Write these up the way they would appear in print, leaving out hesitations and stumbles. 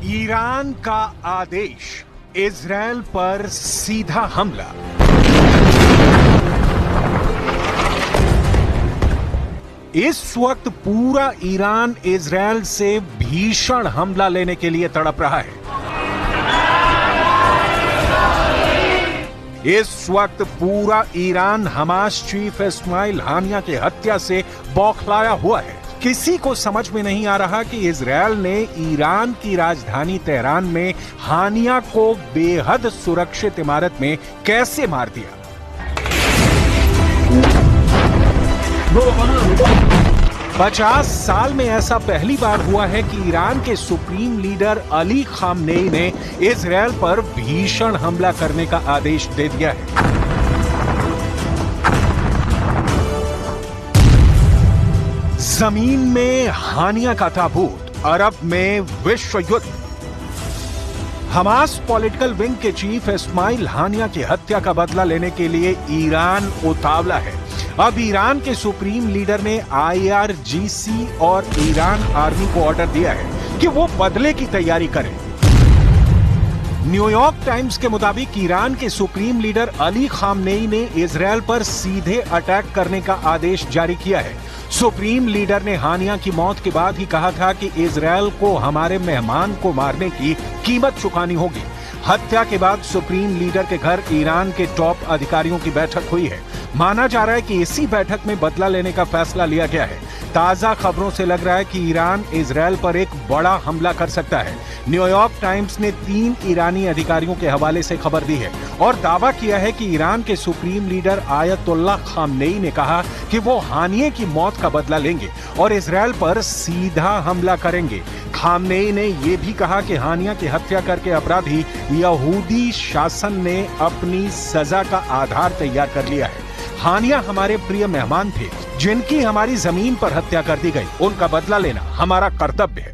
Iran का आदेश, Israel पर सीधा हमला। इस वक्त पूरा ईरान इजरायल से भीषण हमला लेने के लिए तड़प रहा है। इस वक्त पूरा ईरान हमास चीफ इस्माइल हानिया की हत्या से बौखलाया हुआ है। किसी को समझ में नहीं आ रहा कि इजरायल ने ईरान की राजधानी तेहरान में हानिया को बेहद सुरक्षित इमारत में कैसे मार दिया। 50 साल में ऐसा पहली बार हुआ है कि ईरान के सुप्रीम लीडर अली खामनेई ने इजरायल पर भीषण हमला करने का आदेश दे दिया है। जमीन में हानिया का ताबूत, अरब में विश्व युद्ध। हमास पॉलिटिकल विंग के चीफ इस्माइल हानिया की हत्या का बदला लेने के लिए ईरान उतावला है। अब ईरान के सुप्रीम लीडर ने IRGC और ईरान आर्मी को ऑर्डर दिया है कि वो बदले की तैयारी करें। न्यूयॉर्क टाइम्स के मुताबिक ईरान के सुप्रीम लीडर अली खामनेई ने इजरायल पर सीधे अटैक करने का आदेश जारी किया है। सुप्रीम लीडर ने हानिया की मौत के बाद ही कहा था कि इजरायल को हमारे मेहमान को मारने की कीमत चुकानी होगी। हत्या के बाद सुप्रीम लीडर के घर ईरान के टॉप अधिकारियों की बैठक हुई है। माना जा रहा है कि इसी बैठक में बदला लेने का फैसला लिया गया है। ताजा खबरों से लग रहा है कि ईरान इजरायल पर एक बड़ा हमला कर सकता है। न्यूयॉर्क टाइम्स ने 3 ईरानी अधिकारियों के हवाले से खबर दी है और दावा किया है कि ईरान के सुप्रीम लीडर आयतुल्लाह खामनेई ने कहा कि वो हानिया की मौत का बदला लेंगे और इजरायल पर सीधा हमला करेंगे। खामनेई ने यह भी कहा कि हानिया की हत्या करके अपराधी यहूदी शासन ने अपनी सजा का आधार तैयार कर लिया है। हानिया हमारे प्रिय मेहमान थे जिनकी हमारी जमीन पर हत्या कर दी गई। उनका बदला लेना हमारा कर्तव्य है।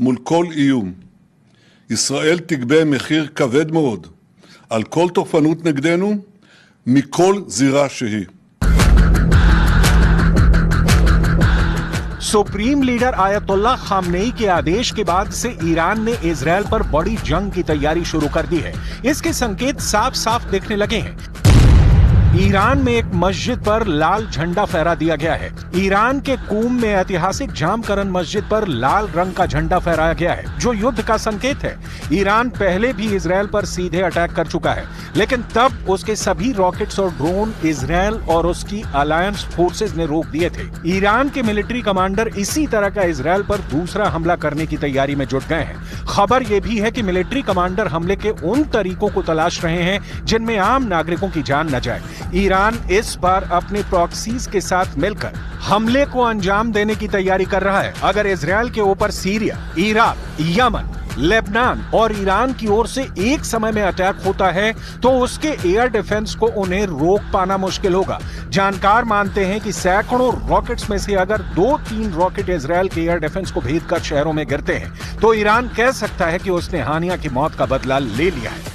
מול כל איום. ישראל תגבה מחיר כבד מאוד על כל תוקפנות נגדנו מכל זירה שהיא. सुप्रीम लीडर आयतुल्लाह खामनेई के आदेश के बाद से ईरान ने इजरायल पर बड़ी जंग की तैयारी शुरू कर दी है। इसके संकेत साफ साफ दिखने लगे हैं। ईरान में एक मस्जिद पर लाल झंडा फहरा दिया गया है। ईरान के कूम में ऐतिहासिक जामकरन मस्जिद पर लाल रंग का झंडा फहराया गया है, जो युद्ध का संकेत है। ईरान पहले भी इजरायल पर सीधे अटैक कर चुका है, लेकिन तब उसके सभी रॉकेट्स और ड्रोन इजरायल और उसकी अलायंस फोर्सेस ने रोक दिए थे। ईरान के मिलिट्री कमांडर इसी तरह का इजरायल पर दूसरा हमला करने की तैयारी में जुट गए हैं। खबर यह भी है कि मिलिट्री कमांडर हमले के उन तरीकों को तलाश रहे हैं जिनमें आम नागरिकों की जान न जाए। ईरान इस बार अपने प्रॉक्सीज के साथ मिलकर हमले को अंजाम देने की तैयारी कर रहा है। अगर इजरायल के ऊपर सीरिया, इराक, यमन, लेबनान और ईरान की ओर से एक समय में अटैक होता है तो उसके एयर डिफेंस को उन्हें रोक पाना मुश्किल होगा। जानकार मानते हैं कि सैकड़ों रॉकेट्स में से अगर 2-3 रॉकेट इजरायल के एयर डिफेंस को भेदकर शहरों में गिरते हैं तो ईरान कह सकता है कि उसने हानिया की मौत का बदला ले लिया है।